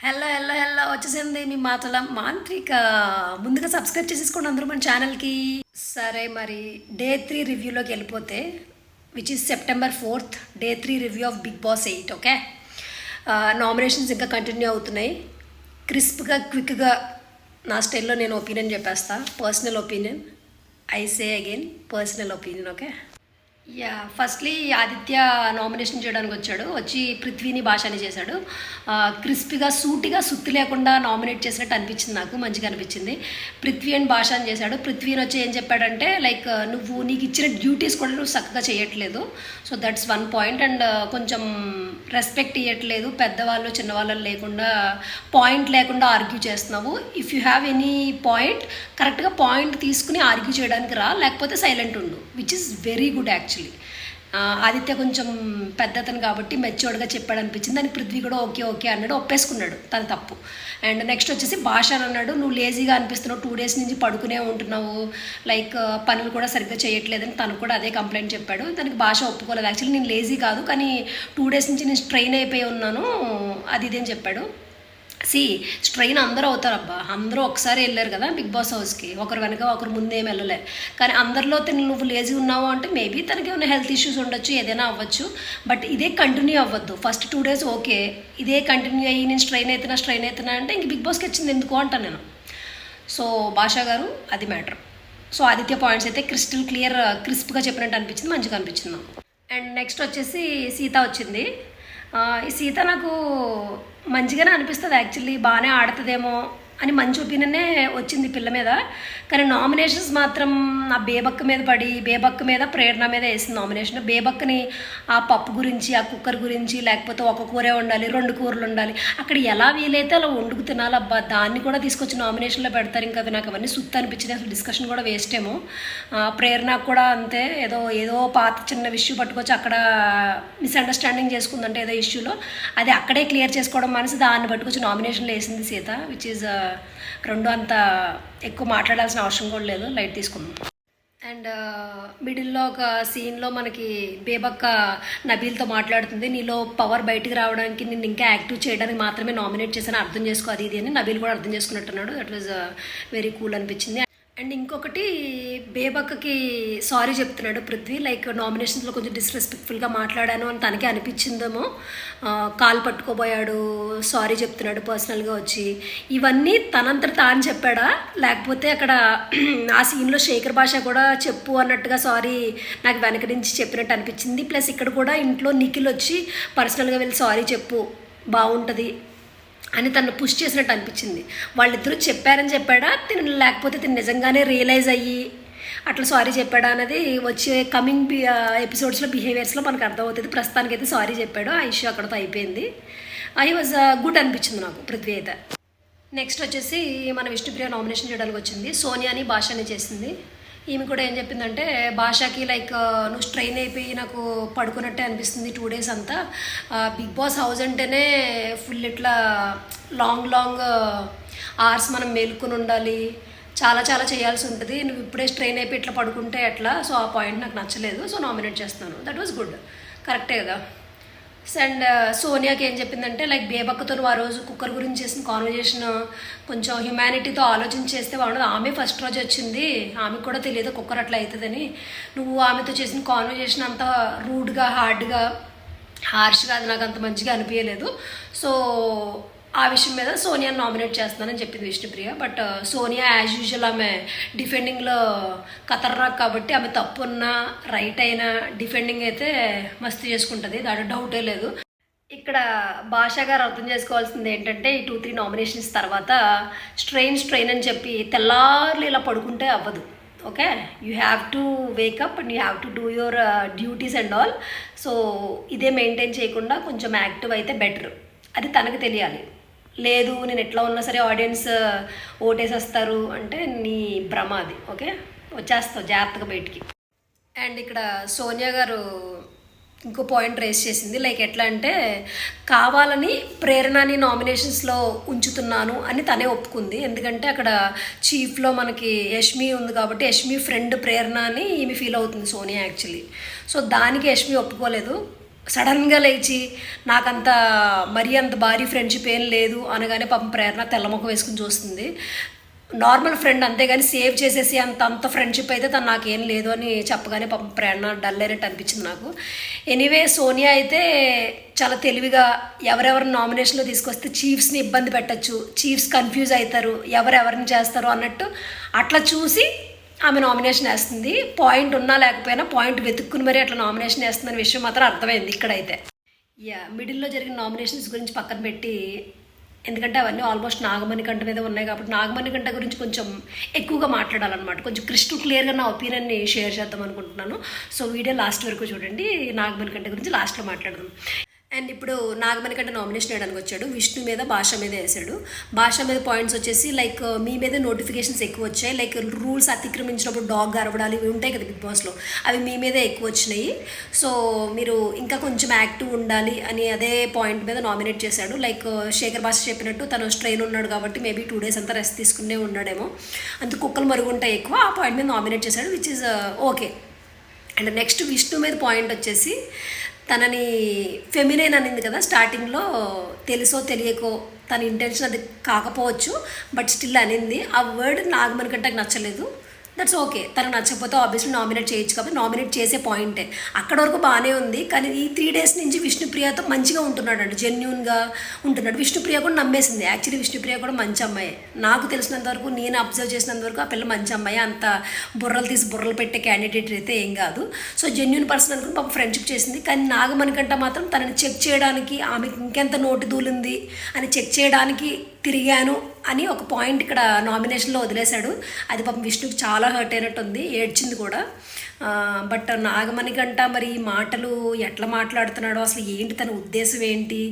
Hello hello hello వచ్చేసింది మీ మాటల మాంత్రిక. ముందుగా సబ్స్క్రైబ్ చేసేసుకోండి అందరూ మన ఛానల్కి. సరే మరి డే 3 రివ్యూలోకి వెళ్ళిపోతే, which is September 4th, day 3 review of Bigg Boss 8. Okay, nominations ఇంకా కంటిన్యూ అవుతున్నాయి. క్రిస్ప్గా క్విక్గా నా స్టైల్లో నేను ఒపీనియన్ చెప్పేస్తా. Personal opinion, I say again personal opinion. Okay, firstly Aditya nomination చేయడానికి వచ్చి పృథ్వీని భాషని చేశాడు. క్రిస్పీగా సూటిగా సుత్తి లేకుండా నామినేట్ చేసినట్టు అనిపించింది, నాకు మంచిగా అనిపించింది. పృథ్వీ అండ్ భాషని చేశాడు. పృథ్వీని వచ్చి ఏం చెప్పాడంటే, లైక్ నువ్వు నీకు ఇచ్చిన డ్యూటీస్ కూడా నువ్వు చక్కగా చేయట్లేదు, so that's one point. And కొంచెం రెస్పెక్ట్ ఇవ్వట్లేదు, పెద్దవాళ్ళు చిన్నవాళ్ళు లేకుండా పాయింట్ లేకుండా ఆర్గ్యూ చేస్తున్నావు. If you have any point, కరెక్ట్గా పాయింట్ తీసుకుని ఆర్గ్యూ చేయడానికి రా, లేకపోతే సైలెంట్ ఉండు, which is very good actually. Aditya కొంచెం పెద్దతను కాబట్టి మెచ్యూర్డ్గా చెప్పాడు అనిపించింది. దానికి పృథ్వీ కూడా ఓకే ఓకే అన్నాడు, ఒప్పేసుకున్నాడు తన తప్పు. అండ్ నెక్స్ట్ వచ్చేసి భాష అని అన్నాడు, నువ్వు లేజీగా అనిపిస్తున్నావు, 2 days నుంచి పడుకునే ఉంటున్నావు, లైక్ పనులు కూడా సరిగ్గా చేయట్లేదని తను కూడా అదే కంప్లైంట్ చెప్పాడు. దానికి భాష ఒప్పుకోలేదు. యాక్చువల్లీ నేను లేజీ కాదు, కానీ 2 days నుంచి నేను స్ట్రెయిన్ అయిపోయి ఉన్నాను, అది ఇదేం చెప్పాడు. స్ట్రెయిన్ అందరూ అవుతారబ్బా, అందరూ ఒకసారి వెళ్ళారు కదా బిగ్ బాస్ హౌస్కి, ఒకరు వెనక ఒకరు ముందే ఏం వెళ్ళలే. కానీ అందరిలో నువ్వు లేజీ ఉన్నావు అంటే మేబీ తనకి ఏమైనా హెల్త్ ఇష్యూస్ ఉండొచ్చు, ఏదైనా అవ్వచ్చు. బట్ ఇదే కంటిన్యూ అవ్వద్దు. ఫస్ట్ 2 days ఓకే, ఇదే కంటిన్యూ అయ్యి నేను స్ట్రెయిన్ అవుతున్నా అంటే ఇంక బిగ్ బాస్కి వచ్చింది ఎందుకు అంటాను నేను. సో భాషా గారు, అది మ్యాటర్. సో ఆదిత్య పాయింట్స్ అయితే క్రిస్టల్ క్లియర్, క్రిస్ప్గా చెప్పినట్టు అనిపించింది, మంచిగా అనిపించింది నాకు. అండ్ నెక్స్ట్ వచ్చేసి సీత వచ్చింది. ఈ సీత నాకు మంచిగానే అనిపిస్తుంది యాక్చువల్లీ, బాగానే ఆడుతుందేమో అని మంచి ఒపీనియనే వచ్చింది పిల్ల మీద. కానీ నామినేషన్స్ మాత్రం ఆ బేబక్క మీద పడి, బేబక్క మీద ప్రేరణ మీద వేసింది నామినేషన్. బేబక్కని ఆ పప్పు గురించి, ఆ కుక్కర్ గురించి, లేకపోతే ఒక కూరే ఉండాలి 2 కూరలు ఉండాలి, అక్కడ ఎలా వీలైతే అలా వండుకు తినాలబ్బా, దాన్ని కూడా తీసుకొచ్చి నామినేషన్లో పెడతారు. ఇంకా నాకు అవన్నీ సుత్తి అనిపించింది, అసలు డిస్కషన్ కూడా వేస్ట్ ఏమో. ప్రేరణకు కూడా అంతే, ఏదో పాత చిన్న విషయం పట్టుకొచ్చి అక్కడ మిస్అండర్స్టాండింగ్ చేసుకుందంటే ఏదో ఇష్యూలో, అది అక్కడే క్లియర్ చేసుకోవడం మనసు, దాన్ని పట్టుకొచ్చి నామినేషన్లో వేసింది సీత, విచ్ ఈజ్ రెండు అంత ఎక్కువ మాట్లాడాల్సిన అవసరం కూడా లేదు, లైట్ తీసుకుందాం. అండ్ మిడిల్లో ఒక సీన్లో మనకి బేబక్క నబీల్తో మాట్లాడుతుంది, నీలో పవర్ బయటికి రావడానికి, నిన్ను ఇంకా యాక్టివ్ చేయడానికి మాత్రమే నామినేట్ చేశాను, అర్థం చేసుకో అది ఇది అని నబీల్ కూడా అర్థం చేసుకున్నట్టున్నాడు. దట్ వాజ్ వెరీ కూల్ అనిపించింది. అండ్ ఇంకొకటి, బేబక్కకి సారీ చెప్తున్నాడు పృథ్వీ, లైక్ నామినేషన్స్లో కొంచెం డిస్రెస్పెక్ట్ఫుల్గా మాట్లాడాను అని తనకే అనిపించిందేమో, కాలు పట్టుకోబోయాడు, సారీ చెప్తున్నాడు పర్సనల్గా వచ్చి. ఇవన్నీ తనంతట తాను చెప్పాడా, లేకపోతే అక్కడ ఆ సీన్లో శేఖర్ భాష కూడా చెప్పు అన్నట్టుగా సారీ నాకు వెనక నుంచి చెప్పినట్టు అనిపించింది. ప్లస్ ఇక్కడ కూడా ఇంట్లో నిఖిల్ వచ్చి పర్సనల్గా వెళ్ళి సారీ చెప్పు బాగుంటుంది అని తను పుష్ చేసినట్టు అనిపించింది. వాళ్ళిద్దరూ చెప్పాడా లేకపోతే తిను నిజంగానే రియలైజ్ అయ్యి అట్లా సారీ చెప్పాడా అనేది వచ్చే కమింగ్ ఎపిసోడ్స్లో బిహేవియర్స్లో మనకు అర్థమవుతుంది. ప్రస్తుతానికైతే సారీ చెప్పాడు, ఆ ఇష్యూ అక్కడతో అయిపోయింది. ఐ వాజ్ గుడ్ అనిపించింది నాకు పృథ్వీ అయితే. నెక్స్ట్ వచ్చేసి మన విష్ణుప్రియ నామినేషన్ చేయడానికి వచ్చింది. సోనియాని భాషని చేసింది. ఈమె కూడా ఏం చెప్పిందంటే, భాషకి లైక్ నువ్వు స్ట్రెయిన్ అయిపోయి నాకు పడుకున్నట్టే అనిపిస్తుంది 2 days అంతా, బిగ్ బాస్ హౌస్ అంటేనే ఫుల్ ఇట్లా లాంగ్ అవర్స్ మనం మేలుకొని ఉండాలి, చాలా చేయాల్సి ఉంటుంది, నువ్వు ఇప్పుడే స్ట్రెయిన్ అయిపోయి ఇట్లా పడుకుంటే ఎట్లా. సో ఆ పాయింట్ నాకు నచ్చలేదు, సో నామినేట్ చేస్తున్నాను. దట్ వాజ్ గుడ్, కరెక్టే కదా. అండ్ సోనియాకి ఏం చెప్పిందంటే, లైక్ బేబక్కతో ఆ రోజు కుక్కర్ గురించి చేసిన కాన్వర్జేషన్ కొంచెం హ్యుమానిటీతో ఆలోచించి చేస్తే బాగుండదు. ఆమె ఫస్ట్ రోజు వచ్చింది, ఆమెకు కూడా తెలియదు కుక్కర్ అట్లా అవుతుందని. నువ్వు ఆమెతో చేసిన కాన్వర్జేషన్ అంతా రూడ్గా, హార్ష్గా, అది నాకు అంత మంచిగా అనిపించలేదు. సో ఆ విషయం మీద సోనియాని నామినేట్ చేస్తున్నానని చెప్పింది Vishnupriya. But Sonia as usual ఆమె డిఫెండింగ్లో ఖతర్నాక్ కాబట్టి, ఆమె తప్పున్నా రైట్ అయినా డిఫెండింగ్ అయితే మస్తు చేసుకుంటుంది, దాంట్లో డౌటే లేదు. ఇక్కడ భాషా గారు అర్థం చేసుకోవాల్సింది ఏంటంటే, ఈ 2-3 నామినేషన్స్ తర్వాత స్ట్రెయిన్ అని చెప్పి తెల్లార్లు ఇలా పడుకుంటే అవ్వదు. Okay, you have to wake up and you have to do your duties and all. So ఇదే మెయింటైన్ చేయకుండా కొంచెం యాక్టివ్ అయితే బెటర్, అది తనకు తెలియాలి. లేదు నేను ఎట్లా ఉన్నా సరే ఆడియన్స్ ఓటేసేస్తారు అంటే నీ భ్రమ అది. ఓకే, వచ్చేస్తావు జాగ్రత్తగా బయటికి. అండ్ ఇక్కడ సోనియా గారు ఇంకో పాయింట్ రేస్ చేసింది, లైక్ ఎట్లా అంటే, కావాలని ప్రేరణని నామినేషన్స్లో ఉంచుతున్నాను అని తనే ఒప్పుకుంది. ఎందుకంటే అక్కడ చీఫ్లో మనకి యష్మి ఉంది కాబట్టి, యష్మి ఫ్రెండ్ ప్రేరణ అని ఈమె ఫీల్ అవుతుంది సోనియా యాక్చువల్లీ. సో దానికి యష్మి ఒప్పుకోలేదు. సడన్గా లేచి నాకంత మరీ అంత భారీ ఫ్రెండ్షిప్ ఏం లేదు అనగానే పాపం ప్రేరణ తెల్లముఖం వేసుకుని చూస్తుంది. నార్మల్ ఫ్రెండ్ అంతేగాని సేవ్ చేసేసి అంత ఫ్రెండ్షిప్ అయితే తను నాకేం లేదు అని చెప్పగానే పాపం ప్రేరణ డల్ అయినట్టు అనిపించింది నాకు. ఎనీవే సోనియా అయితే చాలా తెలివిగా ఎవరెవరిని నామినేషన్లో తీసుకొస్తే చీఫ్స్ని ఇబ్బంది పెట్టచ్చు, చీఫ్స్ కన్ఫ్యూజ్ అవుతారు, ఎవరెవరిని చేస్తారు అన్నట్టు అట్లా చూసి ఆమె నామినేషన్ వేస్తుంది. పాయింట్ ఉన్నా లేకపోయినా పాయింట్ వెతుక్కుని మరీ అట్లా నామినేషన్ వేస్తుందనే విషయం మాత్రం అర్థమైంది ఇక్కడైతే. మిడిల్లో జరిగిన నామినేషన్స్ గురించి పక్కన పెట్టి, ఎందుకంటే అవన్నీ ఆల్మోస్ట్ నాగమణికంఠ మీద ఉన్నాయి కాబట్టి నాగమణికంఠ గురించి కొంచెం ఎక్కువగా మాట్లాడాలన్నమాట. కొంచెం క్రిస్టల్ క్లియర్గా నా ఒపీనియన్ని షేర్ చేద్దాం అనుకుంటున్నాను. సో వీడియో లాస్ట్ వరకు చూడండి, నాగమణికంఠ గురించి లాస్ట్లో మాట్లాడదాం. అండ్ ఇప్పుడు నాగమణికంఠ నామినేషన్ వేయడానికి వచ్చాడు. విష్ణు మీద భాష మీద వేసాడు. భాష మీద పాయింట్స్ వచ్చేసి లైక్ మీ మీద నోటిఫికేషన్స్ ఎక్కువ వచ్చాయి, లైక్ రూల్స్ అతిక్రమించినప్పుడు డాగ్ అరవడాలు ఇవి ఉంటాయి కదా బిగ్ బాస్లో, అవి మీ మీదే ఎక్కువ వచ్చినాయి. సో మీరు ఇంకా కొంచెం యాక్టివ్ ఉండాలి అని అదే పాయింట్ మీద నామినేట్ చేశాడు. లైక్ శేఖర్ భాష చెప్పినట్టు తను స్ట్రెయిన్ ఉన్నాడు కాబట్టి మేబీ 2 days అంతా రెస్ట్ తీసుకునే ఉన్నాడేమో, అందుకు కుక్కలు మరుగుంటాయి ఎక్కువ, ఆ పాయింట్ మీద నామినేట్ చేశాడు, which is okay. And next Vishnu మీద పాయింట్ వచ్చేసి తనని ఫెమినైన్ అనింది కదా స్టార్టింగ్లో, తెలుసో తెలియకో తన ఇంటెన్షన్ అది కాకపోవచ్చు, బట్ స్టిల్ అనింది. ఆ వర్డ్ నాగమణికంఠకి నచ్చలేదు. దట్స్ ఓకే, తనకు నచ్చకపోతే ఆబ్వియస్లీ నామినేట్ చేయొచ్చు కాబట్టి నామినేట్ చేసే పాయింటే. అక్కడ వరకు బాగానే ఉంది. కానీ ఈ 3 days నుంచి విష్ణుప్రియతో మంచిగా ఉంటున్నాడు అండి, జెన్యున్గా ఉంటున్నాడు. విష్ణుప్రియ కూడా నమ్మేసింది. యాక్చువల్లీ విష్ణుప్రియ కూడా మంచి అమ్మాయి, నాకు తెలిసినంత వరకు, నేను అబ్జర్వ్ చేసినంత వరకు ఆ పిల్ల మంచి అమ్మాయి, అంత బుర్రలు తీసి బుర్రలు పెట్టే క్యాండిడేట్ అయితే ఏం కాదు. సో జెన్యున్ పర్సన్ అనుకుని పాపం ఫ్రెండ్షిప్ చేసింది. కానీ నాగమణికంఠ మాత్రం తనని చెక్ చేయడానికి, ఆమెకి ఇంకెంత నోటి దూలింది అని చెక్ చేయడానికి తిరిగాను అని ఒక పాయింట్ ఇక్కడ నామినేషన్లో వదిలేశాడు. అది పాపం విష్ణుకి చాలా హర్ట్ అయినట్టుంది, ఏడ్చింది కూడా. బట్ నాగమణికంఠ మరి ఈ మాటలు ఎట్లా మాట్లాడుతున్నాడో, అసలు ఏంటి తన ఉద్దేశం ఏంటి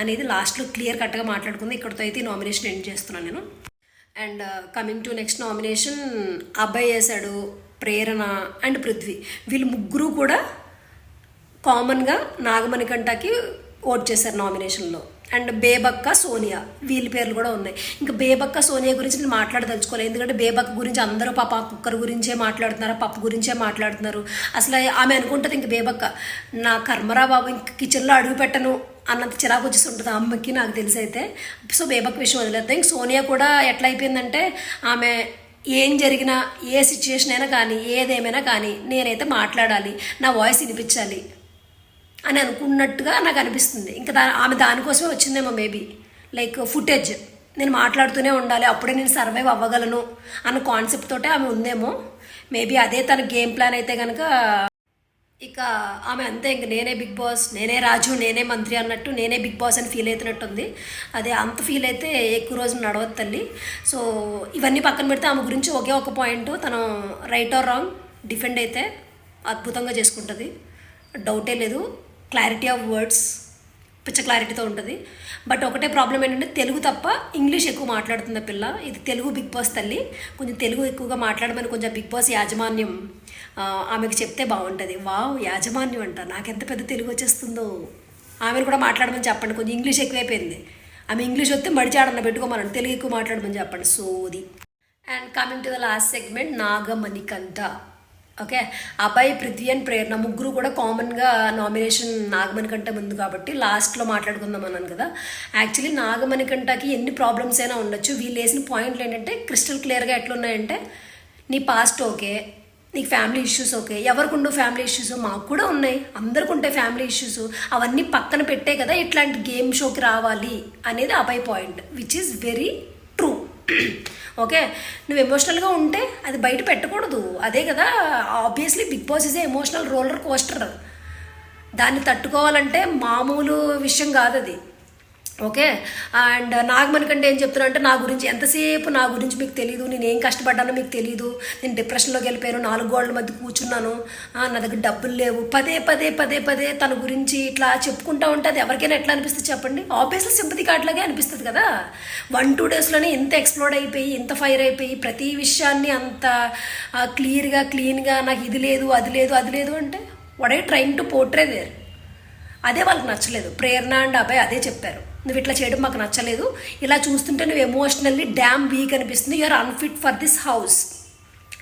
అనేది లాస్ట్లో క్లియర్ కట్గా మాట్లాడుకుంది. ఇక్కడితో అయితే ఈ నామినేషన్ ఎండ్ చేస్తున్నాను నేను. And coming to next nomination, అబ్బాయి వేశాడు, ప్రేరణ అండ్ పృథ్వీ. వీళ్ళు ముగ్గురు కూడా కామన్గా నాగమణికంఠకి ఓట్ చేశారు నామినేషన్లో. అండ్ బేబక్క, సోనియా, వీళ్ళ పేర్లు కూడా ఉన్నాయి. ఇంకా బేబక్క, సోనియా గురించి నేను మాట్లాడదలుచుకోలేదు, ఎందుకంటే బేబక్క గురించి అందరూ పాప కుక్కర్ గురించే మాట్లాడుతున్నారు, పప్పు గురించే మాట్లాడుతున్నారు. అసలు ఆమె అనుకుంటుంది ఇంక బేబక్క, నా కర్మరా బాబు ఇంక కిచెన్లో అడుగు పెట్టను అన్నంత చిరాకు వచ్చేస్తుంటుంది ఆ అమ్మకి, నాకు తెలిసి అయితే. సో బేబక్క విషయం వదిలేద్దాం. ఇంక సోనియా కూడా ఎట్లా అయిపోయిందంటే, ఆమె ఏం జరిగినా, ఏ సిచ్యుయేషన్ అయినా కానీ, ఏదేమైనా కానీ నేనైతే మాట్లాడాలి, నా వాయిస్ వినిపించాలి అని అనుకున్నట్టుగా నాకు అనిపిస్తుంది. ఇంకా ఆమె దానికోసమే వచ్చిందేమో మేబీ, లైక్ ఫుటేజ్ నేను మాట్లాడుతూనే ఉండాలి అప్పుడే నేను సర్వైవ్ అవ్వగలను అన్న కాన్సెప్ట్ తోటే ఆమె ఉందేమో మేబీ. అదే తన గేమ్ ప్లాన్ అయితే కనుక ఇక ఆమె అంతే, ఇంక నేనే బిగ్ బాస్, నేనే రాజు, నేనే మంత్రి అన్నట్టు, నేనే బిగ్ బాస్ అని ఫీల్ అవుతున్నట్టుంది. అదే అంత ఫీల్ అయితే ఎక్కువ రోజులు నడవద్దు తల్లి. సో ఇవన్నీ పక్కన పెడితే ఆమె గురించి ఒకే ఒక పాయింట్, తను రైట్ ఆర్ రాంగ్ డిఫెండ్ అయితే అద్భుతంగా చేసుకుంటుంది, డౌటే లేదు. క్లారిటీ ఆఫ్ వర్డ్స్ పిచ్చ క్లారిటీతో ఉంటుంది. బట్ ఒకటే ప్రాబ్లం ఏంటంటే తెలుగు తప్ప ఇంగ్లీష్ ఎక్కువ మాట్లాడుతుంది ఆ పిల్ల. ఇది తెలుగు బిగ్ బాస్ తల్లి, కొంచెం తెలుగు ఎక్కువగా మాట్లాడమని కొంచెం బిగ్ బాస్ యాజమాన్యం ఆమెకు చెప్తే బాగుంటుంది. వావ్, యాజమాన్యం అంట, నాకెంత పెద్ద తెలుగు వచ్చేస్తుందో. ఆమెను కూడా మాట్లాడమని చెప్పండి, కొంచెం ఇంగ్లీష్ ఎక్కువైపోయింది. ఆమె ఇంగ్లీష్ వస్తే మడిచాడన్న పెట్టుకోమనండి, తెలుగు ఎక్కువ మాట్లాడమని చెప్పండి. సోది. And coming to the last segment, Nagamanikanta. Okay, అబ్బాయి, పృథ్వీ అండ్ ప్రేరణ ముగ్గురు కూడా కామన్గా నామినేషన్ నాగమణికంఠ ముందు కాబట్టి లాస్ట్లో మాట్లాడుకుందాం అన్నాను కదా. యాక్చువల్లీ నాగమణికంఠకి ఎన్ని ప్రాబ్లమ్స్ అయినా ఉండొచ్చు, వీళ్ళు వేసిన పాయింట్లు ఏంటంటే క్రిస్టల్ క్లియర్గా ఎట్లున్నాయంటే, నీ పాస్ట్ ఓకే, నీకు ఫ్యామిలీ ఇష్యూస్ ఓకే, ఎవరికి ఉండవు ఫ్యామిలీ ఇష్యూస్, మాకు కూడా ఉన్నాయి, అందరికి ఉంటాయి ఫ్యామిలీ ఇష్యూస్, అవన్నీ పక్కన పెట్టే కదా ఇట్లాంటి గేమ్ షోకి రావాలి అనేది అబ్బాయి point, which is very true. Okay, నువ్వు ఎమోషనల్గా ఉంటే అది బయట పెట్టకూడదు, అదే కదా. Obviously Bigg Boss is a emotional roller coaster, దాన్ని తట్టుకోవాలంటే మామూలు విషయం కాదు అది. ఓకే, అండ్ నాగమణికంఠ ఏం చెప్తున్నా అంటే, నా గురించి ఎంతసేపు నా గురించి మీకు తెలియదు, నేను ఏం కష్టపడ్డానో మీకు తెలియదు, నేను డిప్రెషన్లోకి వెళ్ళిపోయాను, 4 గోడల మధ్య కూర్చున్నాను, నా దగ్గర డబ్బులు లేవు, పదే పదే పదే పదే తన గురించి ఇట్లా చెప్పుకుంటా ఉంటే అది ఎవరికైనా ఎట్లా అనిపిస్తుంది చెప్పండి? ఆబ్వియస్లీ సింపతి కార్డ్లాగే అనిపిస్తుంది కదా. 1-2 daysలోనే ఇంత ఎక్స్ప్లోడ్ అయిపోయి, ఇంత ఫైర్ అయిపోయి, ప్రతి విషయాన్ని అంత క్లియర్గా నాకు ఇది లేదు అది లేదు అది లేదు అంటే, what I trying to portray there. అదే వాళ్ళకి నచ్చలేదు. ప్రేరణ అండ్ అబ్బాయి అదే చెప్పారు, నువ్వు ఇట్లా చేయడం మాకు నచ్చలేదు, ఇలా చూస్తుంటే నువ్వు ఎమోషనల్లీ డ్యామ్ వీక్ అనిపిస్తుంది, you're unfit for this house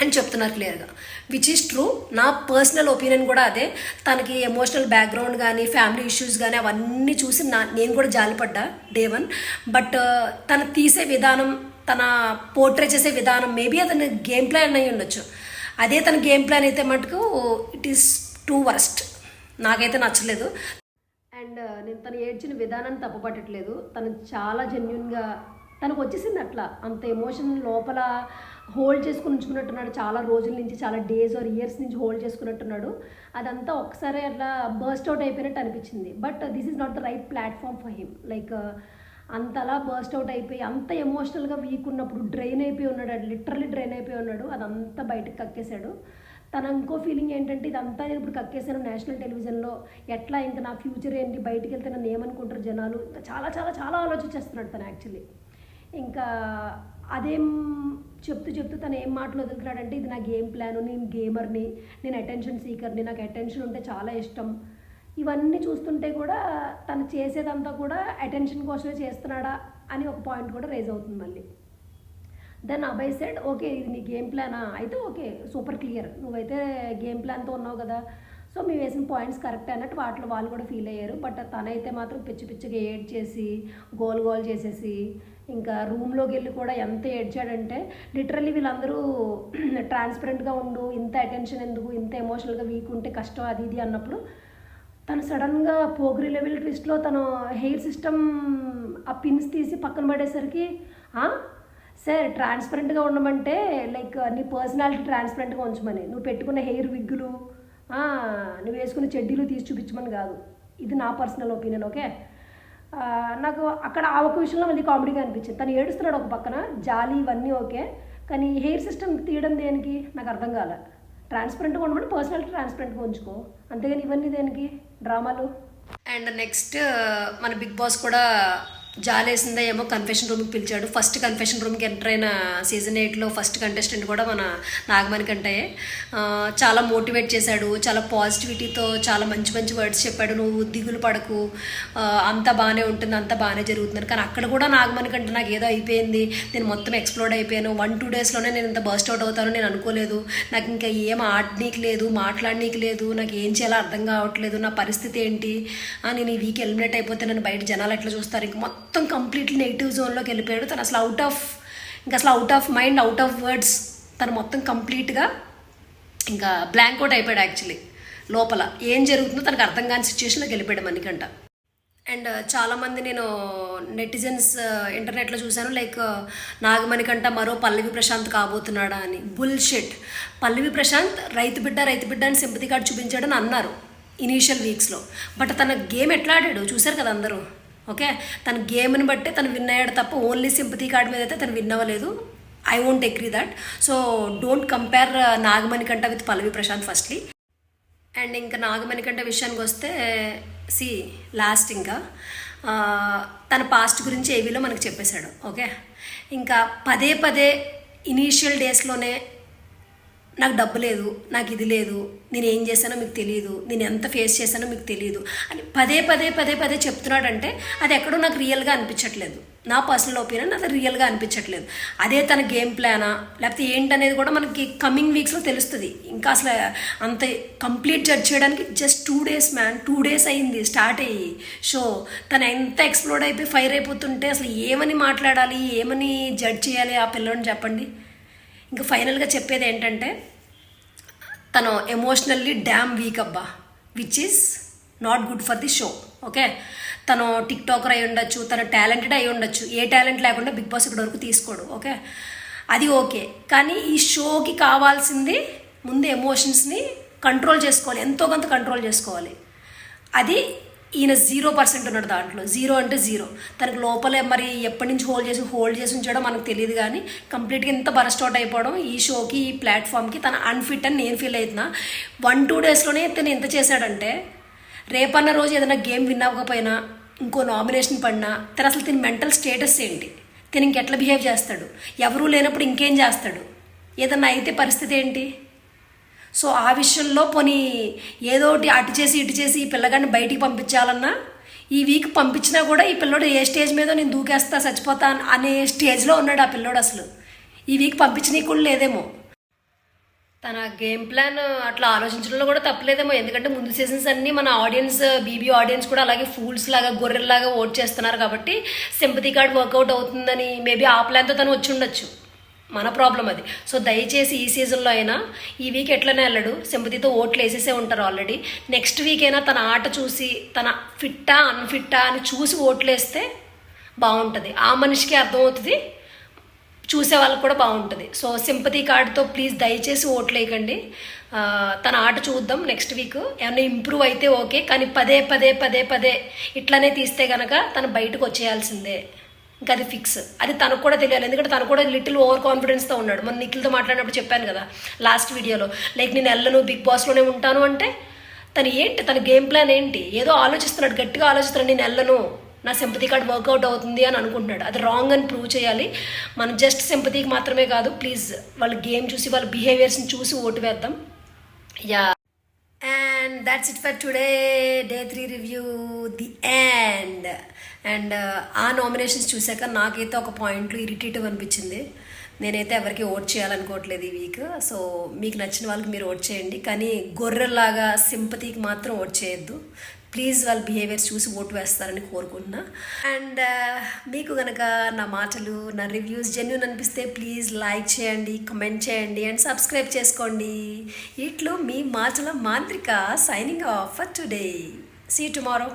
అని చెప్తున్నారు క్లియర్గా, విచ్ ఈస్ ట్రూ. నా పర్సనల్ ఒపీనియన్ కూడా అదే. తనకి ఎమోషనల్ బ్యాక్గ్రౌండ్ కానీ ఫ్యామిలీ ఇష్యూస్ కానీ అవన్నీ చూసి నేను కూడా జాలిపడ్డా డే వన్. బట్ తను తీసే విధానం, తన పోర్ట్రే చేసే విధానం, మేబీ అతని గేమ్ ప్లాన్ అయి ఉండొచ్చు. అదే తన గేమ్ ప్లాన్ అయితే మటుకు ఇట్ ఈస్ టూ వర్స్ట్. నాకైతే నచ్చలేదు. అండ్ నేను తను ఏడ్చిన విధానాన్ని తప్పుపట్టట్లేదు. తను చాలా జెన్యున్గా తనకు వచ్చేసింది అట్లా. అంత ఎమోషన్ లోపల హోల్డ్ చేసుకుని ఉంచుకున్నట్టున్నాడు చాలా రోజుల నుంచి, చాలా డేస్ ఆర్ ఇయర్స్ నుంచి హోల్డ్ చేసుకున్నట్టున్నాడు. అదంతా ఒకసారి అట్లా బర్స్ట్ అవుట్ అయిపోయినట్టు అనిపించింది. But this is not the right platform for him. Like అంతలా బర్స్ట్ అవుట్ అయిపోయి అంత ఎమోషనల్గా వీక్ ఉన్నప్పుడు డ్రైన్ అయిపోయి ఉన్నాడు, లిటరల్లీ డ్రైన్ అయిపోయి ఉన్నాడు. అదంతా బయటకు కక్కేశాడు. తన ఇంకో ఫీలింగ్ ఏంటంటే, ఇదంతా నేను ఇప్పుడు కక్కేసాను నేషనల్ టెలివిజన్లో, ఎట్లా ఇంకా నా ఫ్యూచర్ ఏంటి, బయటికి వెళ్తే నన్ను ఏమనుకుంటారు జనాలు, చాలా చాలా చాలా ఆలోచించేస్తున్నాడు తను యాక్చువల్లీ. ఇంకా అదేం చెప్తూ తను ఏం మాటలు వదులుతున్నాడంటే, ఇది నా గేమ్ ప్లాను, నేను గేమర్ని, నేను అటెన్షన్ సీకర్ని, నాకు అటెన్షన్ ఉంటే చాలా ఇష్టం. ఇవన్నీ చూస్తుంటే కూడా తను చేసేదంతా కూడా అటెన్షన్ కోసమే చేస్తున్నాడా అని ఒక పాయింట్ కూడా రేజ్ అవుతుంది మళ్ళీ. దెన్ అభయ్ సెడ్, ఓకే ఇది నీ గేమ్ ప్లానా, అయితే ఓకే సూపర్ క్లియర్, నువ్వైతే గేమ్ ప్లాన్తో ఉన్నావు కదా, సో మేము వేసిన పాయింట్స్ కరెక్ట్ అన్నట్టు వాటిలో వాళ్ళు కూడా ఫీల్ అయ్యారు. బట్ తనైతే మాత్రం పిచ్చిగా ఏడ్ చేసి గోల్ చేసేసి ఇంకా రూమ్లోకి వెళ్ళి కూడా ఎంత ఏడ్చాడంటే, లిటరల్లీ వీళ్ళందరూ ట్రాన్స్పరెంట్గా ఉండు, ఇంత అటెన్షన్ ఎందుకు, ఇంత ఎమోషనల్గా వీక్ ఉంటే కష్టం అది ఇది అన్నప్పుడు తను సడన్గా పోగ్రి లెవెల్ ట్విస్ట్లో తను హెయిర్ సిస్టమ్ ఆ పిన్స్ తీసి పక్కన పడేసరికి, సార్ ట్రాన్స్పరెంట్గా ఉండమంటే లైక్ నీ పర్సనాలిటీ ట్రాన్స్పరెంట్గా ఉంచమని, నువ్వు పెట్టుకున్న హెయిర్ విగ్గులు నువ్వు వేసుకున్న చెడ్డీలు తీసి చూపించమని కాదు. ఇది నా పర్సనల్ ఒపీనియన్. ఓకే, నాకు అక్కడ ఆ ఒక విషయంలో మళ్ళీ కామెడీగా అనిపించింది. తను ఏడుస్తున్నాడు ఒక పక్కన, జాలి ఇవన్నీ ఓకే, కానీ హెయిర్ సిస్టమ్ తీయడం దేనికి నాకు అర్థం కాలే. ట్రాన్స్పరెంట్గా ఉండమంటే పర్సనాలిటీ ట్రాన్స్పరెంట్గా ఉంచుకో, అంతేగాని ఇవన్నీ దేనికి డ్రామాలు. అండ్ నెక్స్ట్ మన బిగ్ బాస్ కూడా జాలేసిందా ఏమో కన్ఫెషన్ రూమ్కి పిలిచాడు. ఫస్ట్ కన్ఫెషన్ రూమ్కి ఎంటర్ అయిన సీజన్ 8లో ఫస్ట్ కంటెస్టెంట్ కూడా మన నాగమణికంటే. చాలా మోటివేట్ చేశాడు, చాలా పాజిటివిటీతో చాలా మంచి వర్డ్స్ చెప్పాడు. నువ్వు దిగులు పడకు, అంతా బాగానే ఉంటుంది, అంతా బాగానే జరుగుతుంది. కానీ అక్కడ కూడా నాగమణికంటే నాకు ఏదో అయిపోయింది, నేను మొత్తం ఎక్స్ప్లోర్డ్ అయిపోయాను, 1-2 డేస్లోనే నేను ఇంత బర్స్ట్ అవుట్ అవుతాను నేను అనుకోలేదు, నాకు ఇంకా ఏం ఆడనీకి లేదు, మాట్లాడనీకి లేదు, నాకు ఏం చేయాలో అర్థం కావట్లేదు, నా పరిస్థితి ఏంటి, నేను ఈ వీక్ ఎలిమినేట్ అయిపోతే నన్ను బయట జనాలు ఎట్లా చూస్తారు, ఇంక మొత్తం కంప్లీట్లీ నెగిటివ్ జోన్లోకి వెళ్ళిపోయాడు. తను అసలు out of mind, out of words, తను మొత్తం కంప్లీట్గా ఇంకా బ్లాంక్ అవుట్ అయిపోయాడు. యాక్చువల్లీ లోపల ఏం జరుగుతుందో తనకు అర్థం కాని సిచ్యువేషన్లోకి వెళ్ళిపోయాడు మణికంఠ. అండ్ చాలామంది నేను నెటిజన్స్ ఇంటర్నెట్లో చూశాను, లైక్ నాగమణికంఠ మరో పల్లవి ప్రశాంత్ కాబోతున్నాడా అని. బుల్షిట్. పల్లవి ప్రశాంత్ రైతు బిడ్డ అని సింపతి కార్డు చూపించాడని అన్నారు ఇనీషియల్ వీక్స్లో. బట్ తన గేమ్ ఎట్లా ఆడాడు చూశారు కదా అందరూ. ఓకే, తన గేమ్ని బట్టే తను విన్ అయ్యాడు తప్ప ఓన్లీ సింపతి కార్డ్ మీద అయితే తను విన్ అవ్వలేదు. I won't agree that. So don't compare Nagamanikanta with Pallavi Prashanth firstly. And ఇంకా నాగమణికంఠ విషయానికి వస్తే లాస్ట్ ఇంకా తన పాస్ట్ గురించి ఏవీలో మనకు చెప్పేశాడు. ఓకే, ఇంకా పదే ఇనీషియల్ డేస్లోనే నాకు డబ్బు లేదు, నాకు ఇది లేదు, నేను ఏం చేశానో మీకు తెలియదు, నేను ఎంత ఫేస్ చేశానో మీకు తెలియదు అని పదే చెప్తున్నాడంటే అది ఎక్కడో నాకు రియల్గా అనిపించట్లేదు. నా పర్సనల్ ఒపీనియన్ అది రియల్గా అనిపించట్లేదు. అదే తన గేమ్ ప్లానా లేకపోతే ఏంటనేది కూడా మనకి కమింగ్ వీక్స్లో తెలుస్తుంది. ఇంకా అసలు అంత కంప్లీట్ జడ్జ్ చేయడానికి జస్ట్ 2 డేస్ మ్యాన్, 2 డేస్ అయింది స్టార్ట్ అయ్యి షో. తను ఎంత ఎక్స్ప్లోర్డ్ అయిపోయి ఫైర్ అయిపోతుంటే అసలు ఏమని మాట్లాడాలి, ఏమని జడ్జ్ చేయాలి ఆ పిల్లని చెప్పండి. ఇంకా ఫైనల్గా చెప్పేది ఏంటంటే, తను ఎమోషనల్లీ డ్యామ్ వీక్ అబ్బా, which is not good for the show. Okay, తను టిక్ టాకర్ అయి ఉండొచ్చు, తను టాలెంటెడ్ అయి ఉండొచ్చు, ఏ టాలెంట్ లేకుండా బిగ్ బాస్ ఇక్కడ వరకు తీసుకోడు. ఓకే, అది ఓకే, కానీ ఈ షోకి కావాల్సింది ముందు ఎమోషన్స్ని కంట్రోల్ చేసుకోవాలి, ఎంతో కొంత కంట్రోల్ చేసుకోవాలి. అది ఈయన 0% ఉన్నాడు దాంట్లో. 0 అంటే 0. తనకు లోపలే మరి ఎప్పటి నుంచి హోల్డ్ చేసి ఉంచాడో మనకు తెలియదు, కానీ కంప్లీట్గా ఇంత బరస్ట్ అవుట్ అయిపోవడం ఈ షోకి, ఈ ప్లాట్ఫామ్కి తన అన్ఫిట్ అని నేను ఫీల్ అవుతున్నా. 1-2 డేస్లోనే తను ఎంత చేశాడంటే, రేపన్న రోజు ఏదైనా గేమ్ విన్ అవ్వకపోయినా, ఇంకో నామినేషన్ పడినా, తను అసలు తిని మెంటల్ స్టేటస్ ఏంటి, తను ఇంకెట్లా బిహేవ్ చేస్తాడు, ఎవరూ లేనప్పుడు ఇంకేం చేస్తాడు, ఏదన్నా అయితే పరిస్థితి ఏంటి. సో ఆ విషయంలో పోనీ ఏదోటి అటు చేసి ఇటు చేసి ఈ పిల్లగాడిని బయటికి పంపించాలన్నా, ఈ వీక్ పంపించినా కూడా ఈ పిల్లోడు ఏ స్టేజ్ మీద నేను దూకేస్తా చచ్చిపోతా అనే స్టేజ్లో ఉన్నాడు ఆ పిల్లోడు. అసలు ఈ వీక్ పంపించనీకు కూడా లేదేమో. తన గేమ్ ప్లాన్ అట్లా ఆలోచించడంలో కూడా తప్పలేదేమో, ఎందుకంటే ముందు సీజన్స్ అన్నీ మన ఆడియన్స్ బీబీ ఆడియన్స్ కూడా అలాగే ఫూల్స్ లాగా గొర్రెల్లాగా ఓట్ చేస్తున్నారు కాబట్టి సింపతి కార్డ్ వర్కౌట్ అవుతుందని మేబీ ఆ ప్లాన్తో తను వచ్చి ఉండొచ్చు. మన ప్రాబ్లం అది. సో దయచేసి ఈ సీజన్లో అయినా ఈ వీక్ ఎట్లనే వెళ్ళడు, సింపతితో ఓట్లు వేసేసే ఉంటారు ఆల్రెడీ. నెక్స్ట్ వీక్ అయినా తన ఆట చూసి తన ఫిట్టా అన్ఫిట్టా అని చూసి ఓట్లు వేస్తే బాగుంటుంది. ఆ మనిషికి అర్థమవుతుంది, చూసే వాళ్ళకి కూడా బాగుంటుంది. సో సింపతి కార్డుతో ప్లీజ్ దయచేసి ఓట్లు వేయకండి. తన ఆట చూద్దాం నెక్స్ట్ వీక్. ఏమైనా ఇంప్రూవ్ అయితే ఓకే, కానీ పదే పదే పదే పదే ఇట్లానే తీస్తే కనుక తను బయటకు వచ్చేయాల్సిందే. ఇంకా అది ఫిక్స్. అది తనకు కూడా తెలియాలి, ఎందుకంటే తను కూడా లిటిల్ ఓవర్ కాన్ఫిడెన్స్తో ఉన్నాడు. మన నిఖిల్తో మాట్లాడినప్పుడు చెప్పాను కదా లాస్ట్ వీడియోలో, లైక్ నేను వెళ్ళను బిగ్ బాస్లోనే ఉంటాను అంటే తను ఏంటి, తన గేమ్ ప్లాన్ ఏంటి, ఏదో ఆలోచిస్తున్నాడు, గట్టిగా ఆలోచిస్తున్నాడు. నేను వెళ్ళను, నా సింపతి కార్డ్ వర్కౌట్ అవుతుంది అని అనుకుంటున్నాడు. అది రాంగ్ అని ప్రూవ్ చేయాలి. మనం జస్ట్ సింపతికి మాత్రమే కాదు, ప్లీజ్ వాళ్ళ గేమ్ చూసి వాళ్ళ బిహేవియర్స్ని చూసి ఓటు వేద్దాం. Yeah, and that's it for today day 3 review, the end. And ఆ నామినేషన్స్ చూశాక నాకైతే ఒక పాయింట్లు ఇరిటేటివ్ అనిపించింది. నేనైతే ఎవరికి ఓట్ చేయాలనుకోవట్లేదు ఈ వీక్. సో మీకు నచ్చిన వాళ్ళకి మీరు ఓట్ చేయండి, కానీ గొర్రెల్లాగా సింపతికి మాత్రం ఓట్ చేయొద్దు. ప్లీజ్ వాళ్ళ బిహేవియర్స్ చూసి ఓటు వేస్తారని కోరుకుంటున్నా. అండ్ మీకు కనుక నా మాటలు, నా రివ్యూస్ జెన్యూన్ అనిపిస్తే ప్లీజ్ లైక్ చేయండి, కమెంట్ చేయండి అండ్ సబ్స్క్రైబ్ చేసుకోండి. ఇట్లు మీ మాటల మాంత్రిక signing off for today. See you tomorrow.